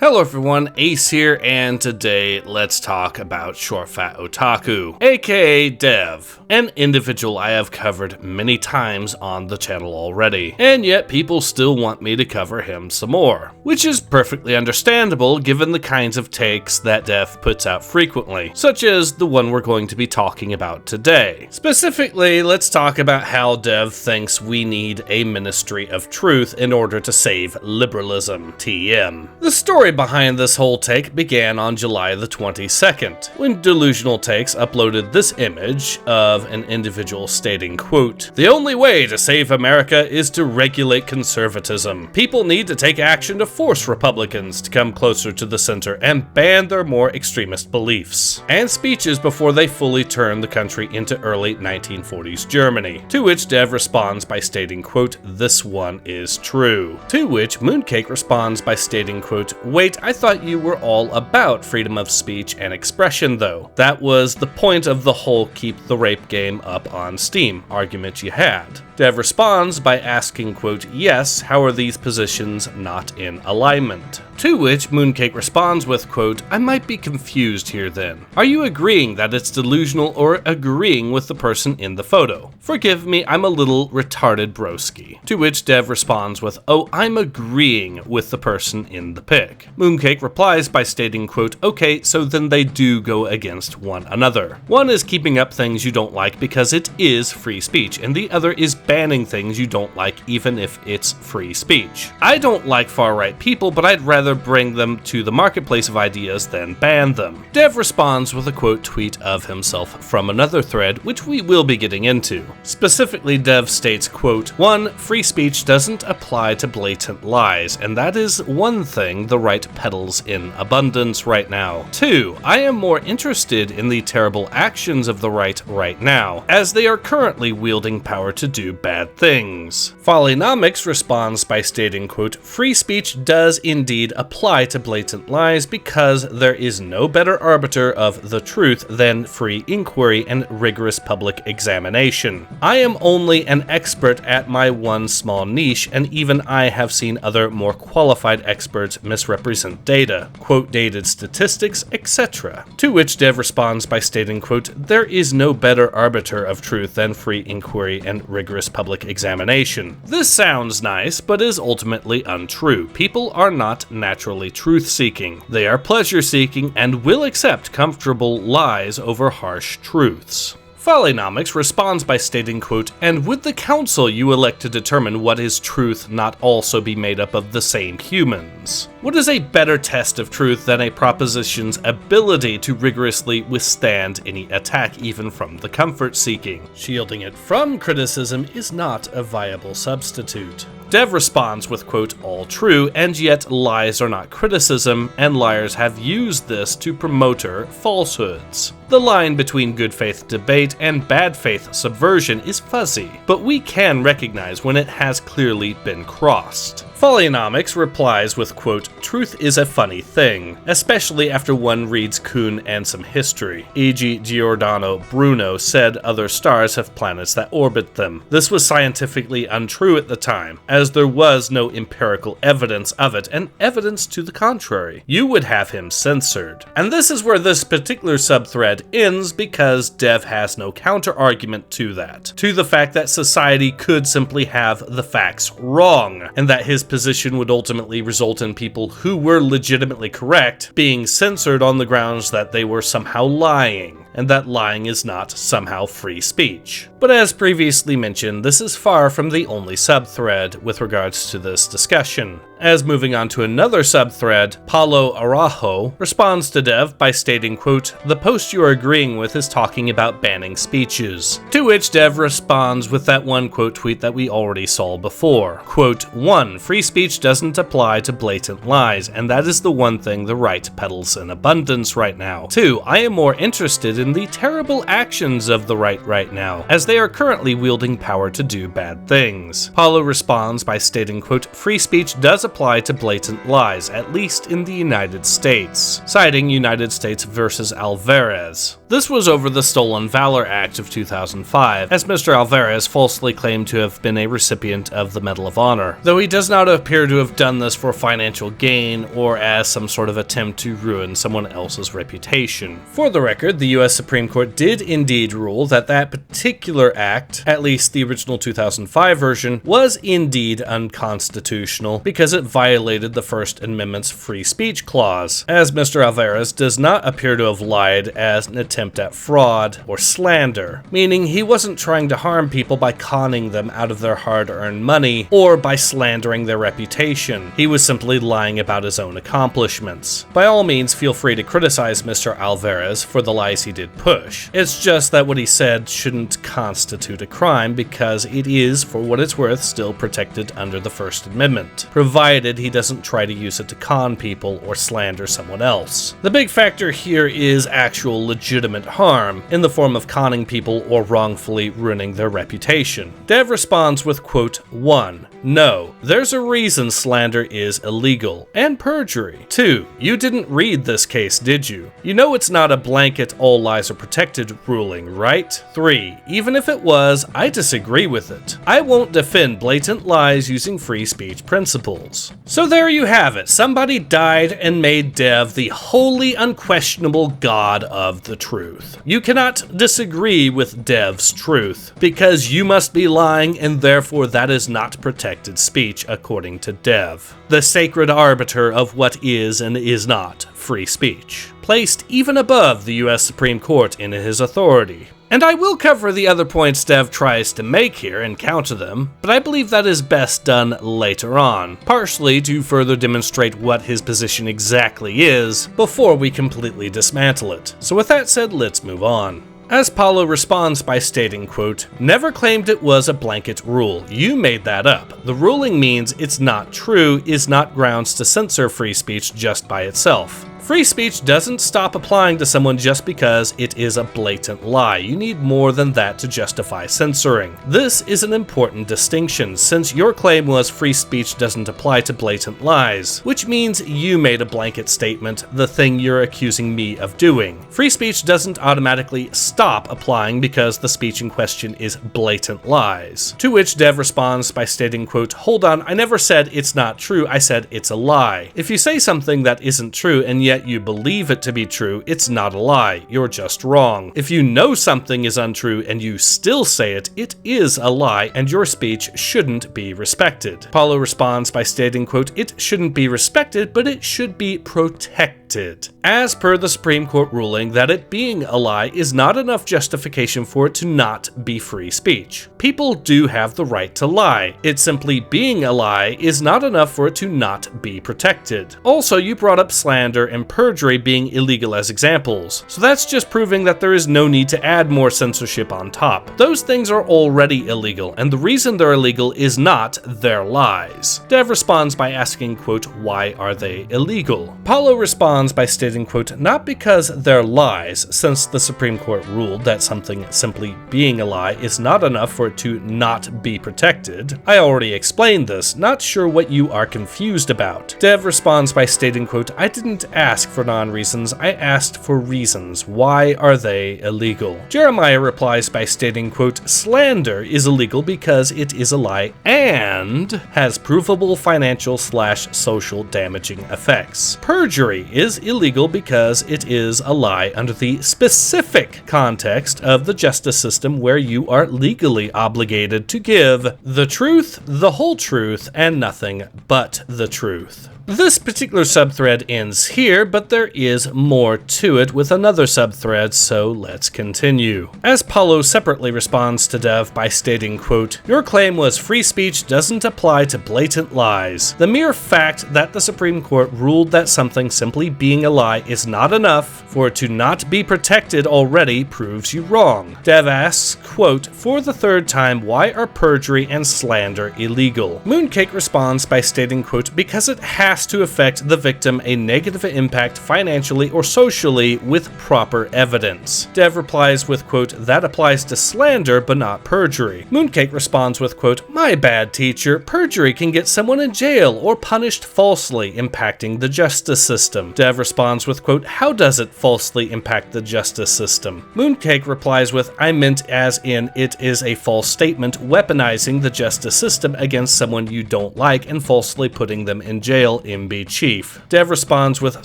Hello everyone, Ace here, and today let's talk about Short Fat Otaku, aka Dev, an individual I have covered many times on the channel already, and yet people still want me to cover him some more, which is perfectly understandable given the kinds of takes that Dev puts out frequently, such as the one we're going to be talking about today. Specifically, let's talk about how Dev thinks we need a Ministry of Truth in order to save liberalism, TM. The story behind this whole take began on July the 22nd, when Delusional Takes uploaded this image of an individual stating, quote, "The only way to save America is to regulate conservatism. People need to take action to force Republicans to come closer to the center and ban their more extremist beliefs and speeches before they fully turn the country into early 1940s Germany." To which Dev responds by stating, quote, "This one is true." To which Mooncake responds by stating, quote, "Wait, I thought you were all about freedom of speech and expression though. That was the point of the whole keep the rape game up on Steam argument you had." Dev responds by asking, quote, "Yes, how are these positions not in alignment?" To which Mooncake responds with, quote, "I might be confused here then. Are you agreeing that it's delusional or agreeing with the person in the photo? Forgive me, I'm a little retarded broski." To which Dev responds with, "Oh, I'm agreeing with the person in the pic." Mooncake replies by stating, quote, "Okay, so then they do go against one another. One is keeping up things you don't like because it is free speech, and the other is banning things you don't like even if it's free speech. I don't like far-right people, but I'd rather bring them to the marketplace of ideas than ban them." Dev responds with a quote tweet of himself from another thread, which we will be getting into. Specifically, Dev states, quote, "1. Free speech doesn't apply to blatant lies, and that is one thing the right peddles in abundance right now. 2. I am more interested in the terrible actions of the right now, as they are currently wielding power to do bad things." Follynomics responds by stating, quote, "Free speech does indeed apply to blatant lies because there is no better arbiter of the truth than free inquiry and rigorous public examination. I am only an expert at my one small niche, and even I have seen other more qualified experts misrepresent data, quote dated statistics, etc." To which Dev responds by stating, quote, "There is no better arbiter of truth than free inquiry and rigorous public examination. This sounds nice, but is ultimately untrue. People are not naturally truth-seeking. They are pleasure-seeking and will accept comfortable lies over harsh truths." Follynomics responds by stating, quote, "And would the council you elect to determine what is truth not also be made up of the same humans? What is a better test of truth than a proposition's ability to rigorously withstand any attack even from the comfort-seeking? Shielding it from criticism is not a viable substitute." Dev responds with, quote, "All true, and yet lies are not criticism, and liars have used this to promote falsehoods. The line between good faith debate and bad faith subversion is fuzzy, but we can recognize when it has clearly been crossed." Follynomics replies with, quote, "Truth is a funny thing, especially after one reads Kuhn and some history, e.g. Giordano Bruno said other stars have planets that orbit them. This was scientifically untrue at the time, as there was no empirical evidence of it and evidence to the contrary. You would have him censored." And this is where this particular subthread ends because Dev has no counter-argument to that, to the fact that society could simply have the facts wrong, and that his position would ultimately result in people who were legitimately correct being censored on the grounds that they were somehow lying, and that lying is not somehow free speech. But as previously mentioned, this is far from the only subthread with regards to this discussion, as moving on to another subthread, Paulo Araujo responds to Dev by stating, quote, "The post you are agreeing with is talking about banning speeches." To which Dev responds with that one quote tweet that we already saw before, quote, "1. Free speech doesn't apply to blatant lies, and that is the one thing the right peddles in abundance right now. 2. I am more interested in the terrible actions of the right now, as they are currently wielding power to do bad things." Paulo responds by stating, quote, "Free speech does does apply to blatant lies, at least in the United States, citing United States versus Alvarez. This was over the Stolen Valor Act of 2005, as Mr. Alvarez falsely claimed to have been a recipient of the Medal of Honor, though he does not appear to have done this for financial gain or as some sort of attempt to ruin someone else's reputation. For the record, the US Supreme Court did indeed rule that that particular act, at least the original 2005 version, was indeed unconstitutional because it violated the First Amendment's free speech clause, as Mr. Alvarez does not appear to have lied as an attempt at fraud or slander, meaning he wasn't trying to harm people by conning them out of their hard-earned money or by slandering their reputation. He was simply lying about his own accomplishments. By all means, feel free to criticize Mr. Alvarez for the lies he did push. It's just that what he said shouldn't constitute a crime because it is, for what it's worth, still protected under the First Amendment, provided he doesn't try to use it to con people or slander someone else. The big factor here is actual legitimate harm, in the form of conning people or wrongfully ruining their reputation. Dev responds with, quote, 1. No, there's a reason slander is illegal, and perjury. 2. You didn't read this case, did you? You know it's not a blanket all lies are protected ruling, right? 3. Even if it was, I disagree with it. I won't defend blatant lies using free speech principles. So there you have it. Somebody died and made Dev the wholly unquestionable god of the truth. You cannot disagree with Dev's truth, because you must be lying and therefore that is not protected speech according to Dev, the sacred arbiter of what is and is not free speech, placed even above the US Supreme Court in his authority. And I will cover the other points Dev tries to make here and counter them, but I believe that is best done later on, partially to further demonstrate what his position exactly is before we completely dismantle it. So with that said, let's move on. As Paulo responds by stating, quote, never claimed it was a blanket rule. You made that up. The ruling means it's not true is not grounds to censor free speech just by itself. Free speech doesn't stop applying to someone just because it is a blatant lie. You need more than that to justify censoring. This is an important distinction, since your claim was free speech doesn't apply to blatant lies, which means you made a blanket statement, the thing you're accusing me of doing. Free speech doesn't automatically stop applying because the speech in question is blatant lies. To which Dev responds by stating, quote, hold on, I never said it's not true, I said it's a lie. If you say something that isn't true and yet you believe it to be true, it's not a lie, you're just wrong. If you know something is untrue and you still say it, it is a lie and your speech shouldn't be respected. Paulo responds by stating, quote, it shouldn't be respected, but it should be protected. As per the Supreme Court ruling that it being a lie is not enough justification for it to not be free speech. People do have the right to lie. It simply being a lie is not enough for it to not be protected. Also, you brought up slander and perjury being illegal as examples, so that's just proving that there is no need to add more censorship on top. Those things are already illegal, and the reason they're illegal is not their lies. Dev responds by asking, quote, why are they illegal? Paulo responds by stating, quote, not because they're lies, since the Supreme Court ruled that something simply being a lie is not enough for it to not be protected. I already explained this, not sure what you are confused about. Dev responds by stating, quote, I didn't ask for non-reasons, I asked for reasons. Why are they illegal? Jeremiah replies by stating, quote, slander is illegal because it is a lie and has provable financial/social damaging effects. Perjury is illegal because it is a lie under the specific context of the justice system where you are legally obligated to give the truth, the whole truth, and nothing but the truth. This particular subthread ends here, but there is more to it with another subthread, so let's continue. As Paulo separately responds to Dev by stating, quote, your claim was free speech doesn't apply to blatant lies. The mere fact that the Supreme Court ruled that something simply being a lie is not enough for it to not be protected already proves you wrong. Dev asks, quote, for the third time, why are perjury and slander illegal? Mooncake responds by stating, quote, because it has has to affect the victim a negative impact financially or socially with proper evidence. Dev replies with, quote, that applies to slander but not perjury. Mooncake responds with, quote, my bad, teacher. Perjury can get someone in jail or punished falsely, impacting the justice system. Dev responds with, quote, how does it falsely impact the justice system? Mooncake replies with, I meant as in it is a false statement weaponizing the justice system against someone you don't like and falsely putting them in jail, MB Chief. Dev responds with,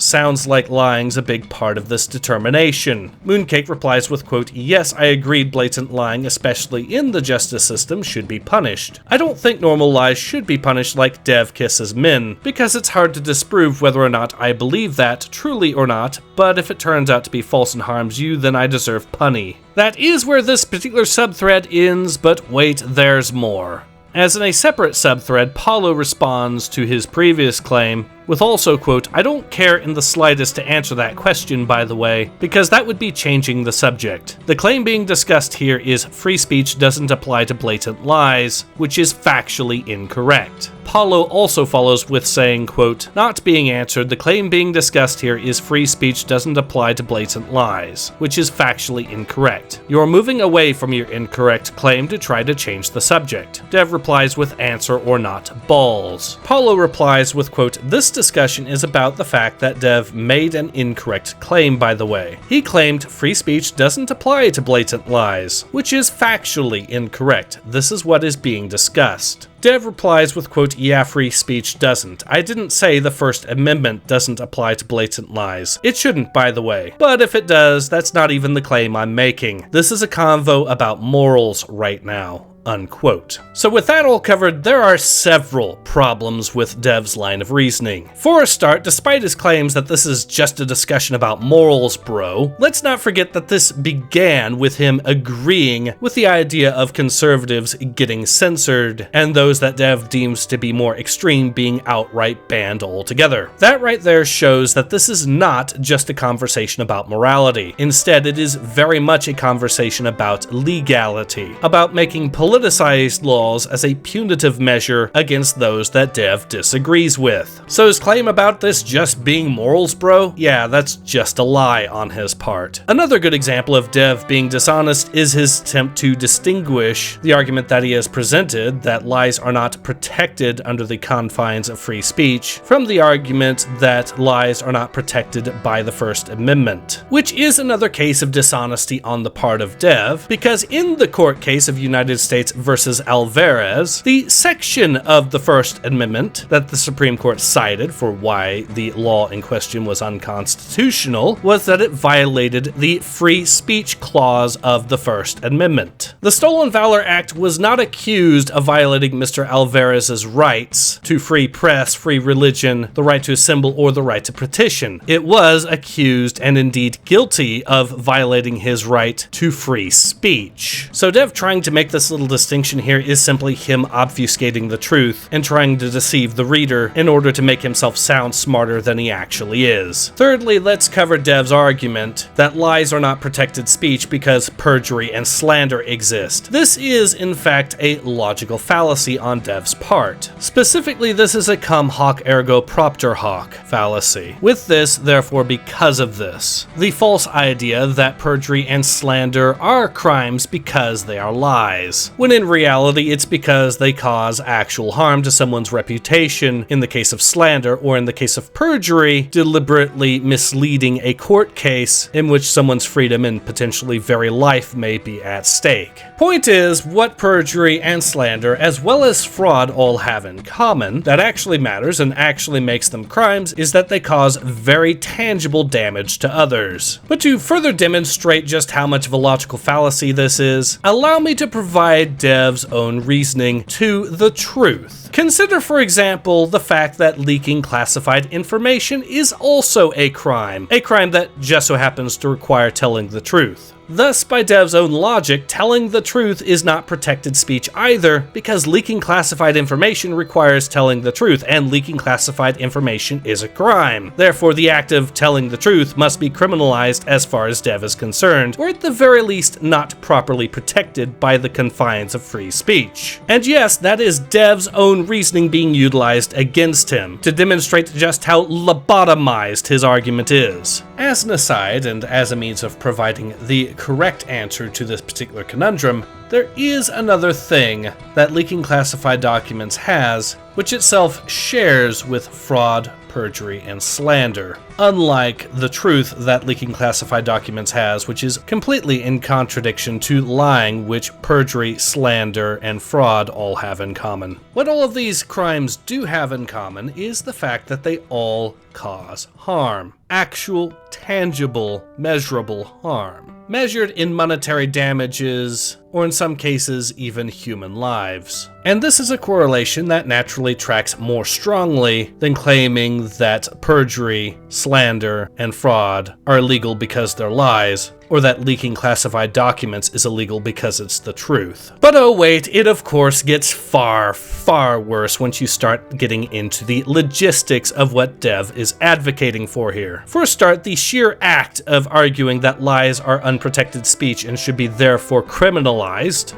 sounds like lying's a big part of this determination. Mooncake replies with, quote, yes, I agreed blatant lying, especially in the justice system, should be punished. I don't think normal lies should be punished like Dev kisses men, because it's hard to disprove whether or not I believe that, truly or not, but if it turns out to be false and harms you, then I deserve punny. That is where this particular subthread ends, but wait, there's more. As in a separate subthread, Paulo responds to his previous claim with also, quote, I don't care in the slightest to answer that question, by the way, because that would be changing the subject. The claim being discussed here is free speech doesn't apply to blatant lies, which is factually incorrect. Paulo also follows with saying, quote, not being answered, the claim being discussed here is free speech doesn't apply to blatant lies, which is factually incorrect. You're moving away from your incorrect claim to try to change the subject. Dev replies with answer or not balls. Paulo replies with, quote, this discussion is about the fact that Dev made an incorrect claim, by the way. He claimed free speech doesn't apply to blatant lies, which is factually incorrect. This is what is being discussed. Dev replies with, quote, yeah, free speech doesn't. I didn't say the First Amendment doesn't apply to blatant lies. It shouldn't, by the way. But if it does, that's not even the claim I'm making. This is a convo about morals right now. Unquote. So with that all covered, there are several problems with Dev's line of reasoning. For a start, despite his claims that this is just a discussion about morals, bro, let's not forget that this began with him agreeing with the idea of conservatives getting censored, and those that Dev deems to be more extreme being outright banned altogether. That right there shows that this is not just a conversation about morality. Instead, it is very much a conversation about legality, about making politicized laws as a punitive measure against those that Dev disagrees with. So his claim about this just being morals, bro? Yeah, that's just a lie on his part. Another good example of Dev being dishonest is his attempt to distinguish the argument that he has presented that lies are not protected under the confines of free speech from the argument that lies are not protected by the First Amendment, which is another case of dishonesty on the part of Dev, because in the court case of United States versus Alvarez, the section of the First Amendment that the Supreme Court cited for why the law in question was unconstitutional was that it violated the free speech clause of the First Amendment. The Stolen Valor Act was not accused of violating Mr. Alvarez's rights to free press, free religion, the right to assemble, or the right to petition. It was accused and indeed guilty of violating his right to free speech. So Dev trying to make this little distinction here is simply him obfuscating the truth and trying to deceive the reader in order to make himself sound smarter than he actually is. Thirdly, let's cover Dev's argument that lies are not protected speech because perjury and slander exist. This is, in fact, a logical fallacy on Dev's part. Specifically, this is a cum hoc ergo propter hoc fallacy. With this, therefore, because of this, the false idea that perjury and slander are crimes because they are lies, when in reality it's because they cause actual harm to someone's reputation in the case of slander, or in the case of perjury, deliberately misleading a court case in which someone's freedom and potentially very life may be at stake. Point is, what perjury and slander as well as fraud all have in common that actually matters and actually makes them crimes is that they cause very tangible damage to others. But to further demonstrate just how much of a logical fallacy this is, allow me to provide Dev's own reasoning to the truth. Consider, for example, the fact that leaking classified information is also a crime that just so happens to require telling the truth. Thus, by Dev's own logic, telling the truth is not protected speech either, because leaking classified information requires telling the truth, and leaking classified information is a crime. Therefore, the act of telling the truth must be criminalized as far as Dev is concerned, or at the very least not properly protected by the confines of free speech. And yes, that is Dev's own reasoning being utilized against him, to demonstrate just how lobotomized his argument is. As an aside, and as a means of providing the correct answer to this particular conundrum, there is another thing that leaking classified documents has, which itself shares with fraud, perjury, and slander, unlike the truth that leaking classified documents has, which is completely in contradiction to lying, which perjury, slander, and fraud all have in common. What all of these crimes do have in common is the fact that they all cause harm. Actual, tangible, measurable harm. Measured in monetary damages, or in some cases, even human lives. And this is a correlation that naturally tracks more strongly than claiming that perjury, slander, and fraud are illegal because they're lies, or that leaking classified documents is illegal because it's the truth. But oh wait, it of course gets far, far worse once you start getting into the logistics of what Dev is advocating for here. For a start, the sheer act of arguing that lies are unprotected speech and should be therefore criminalized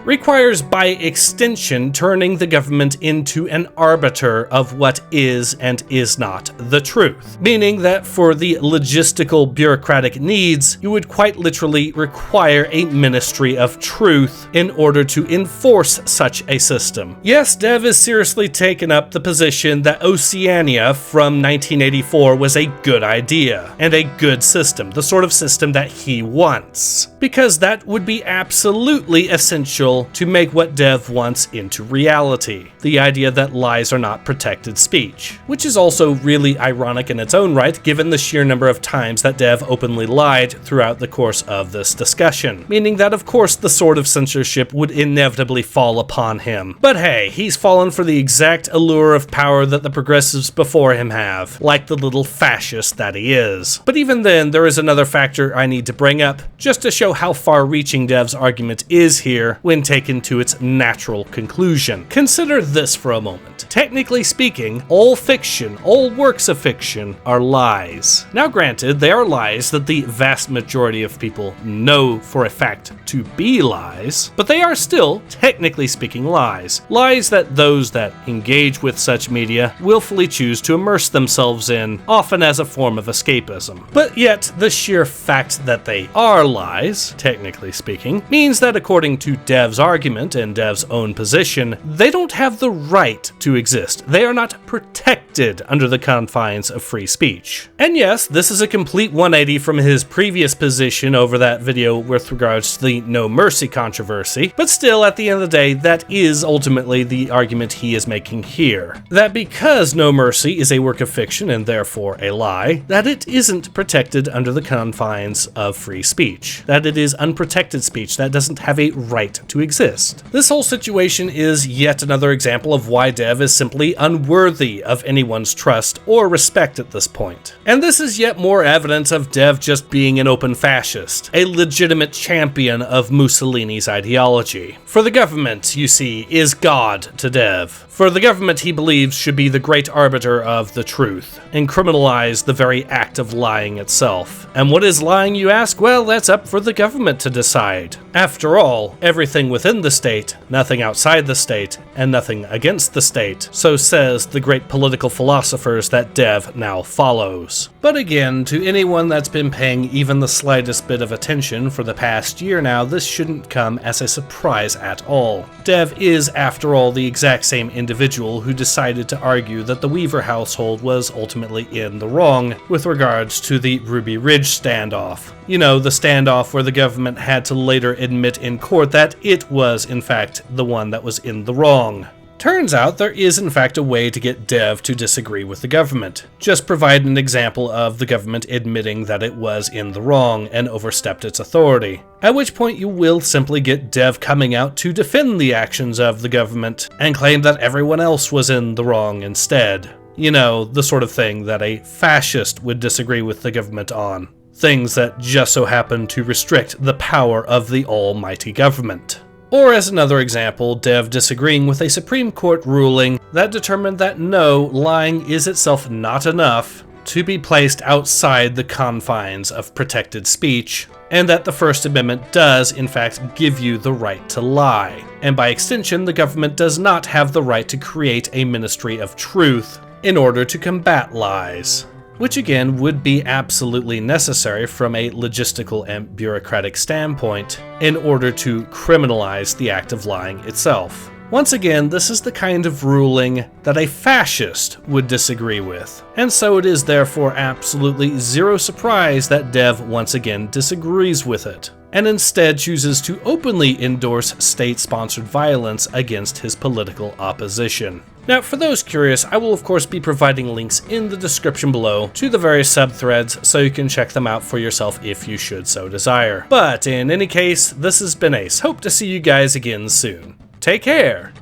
requires by extension turning the government into an arbiter of what is and is not the truth. Meaning that for the logistical bureaucratic needs, you would quite literally require a ministry of truth in order to enforce such a system. Yes, Dev has seriously taken up the position that Oceania from 1984 was a good idea and a good system, the sort of system that he wants, because that would be absolutely essential to make what Dev wants into reality, the idea that lies are not protected speech, which is also really ironic in its own right given the sheer number of times that Dev openly lied throughout the course of this discussion, meaning that of course the sword of censorship would inevitably fall upon him. But hey, he's fallen for the exact allure of power that the progressives before him have, like the little fascist that he is. But even then, there is another factor I need to bring up, just to show how far-reaching Dev's argument is here when taken to its natural conclusion. Consider this for a moment. Technically speaking, all fiction, all works of fiction, are lies. Now granted, they are lies that the vast majority of people know for a fact to be lies, but they are still, technically speaking, lies. Lies that those that engage with such media willfully choose to immerse themselves in, often as a form of escapism. But yet, the sheer fact that they are lies, technically speaking, means that according to Dev's argument and Dev's own position, they don't have the right to exist. They are not protected under the confines of free speech. And yes, this is a complete 180 from his previous position over that video with regards to the No Mercy controversy, but still, at the end of the day, that is ultimately the argument he is making here. That because No Mercy is a work of fiction and therefore a lie, that it isn't protected under the confines of free speech. That it is unprotected speech that doesn't have a right to exist. This whole situation is yet another example of why Dev is simply unworthy of anyone's trust or respect at this point. And this is yet more evidence of Dev just being an open fascist, a legitimate champion of Mussolini's ideology. For the government, you see, is God to Dev. For the government, he believes, should be the great arbiter of the truth, and criminalize the very act of lying itself. And what is lying, you ask? Well, that's up for the government to decide. After all, everything within the state, nothing outside the state, and nothing against the state, so says the great political philosophers that Dev now follows. But again, to anyone that's been paying even the slightest bit of attention for the past year now, this shouldn't come as a surprise at all. Dev is, after all, the exact same individual who decided to argue that the Weaver household was ultimately in the wrong with regards to the Ruby Ridge standoff. You know, the standoff where the government had to later admit in court that it was, in fact, the one that was in the wrong. Turns out there is in fact a way to get Dev to disagree with the government. Just provide an example of the government admitting that it was in the wrong and overstepped its authority. At which point you will simply get Dev coming out to defend the actions of the government and claim that everyone else was in the wrong instead. You know, the sort of thing that a fascist would disagree with the government on. things that just so happen to restrict the power of the almighty government. Or as another example, Dev disagreeing with a Supreme Court ruling that determined that no, lying is itself not enough to be placed outside the confines of protected speech, and that the First Amendment does in fact give you the right to lie, and by extension the government does not have the right to create a Ministry of Truth in order to combat lies, which again would be absolutely necessary from a logistical and bureaucratic standpoint in order to criminalize the act of lying itself. Once again, this is the kind of ruling that a fascist would disagree with, and so it is therefore absolutely zero surprise that Dev once again disagrees with it, and instead chooses to openly endorse state-sponsored violence against his political opposition. Now, for those curious, I will of course be providing links in the description below to the various subthreads so you can check them out for yourself if you should so desire. But in any case, this has been Ace. Hope to see you guys again soon. Take care.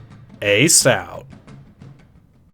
Ace out.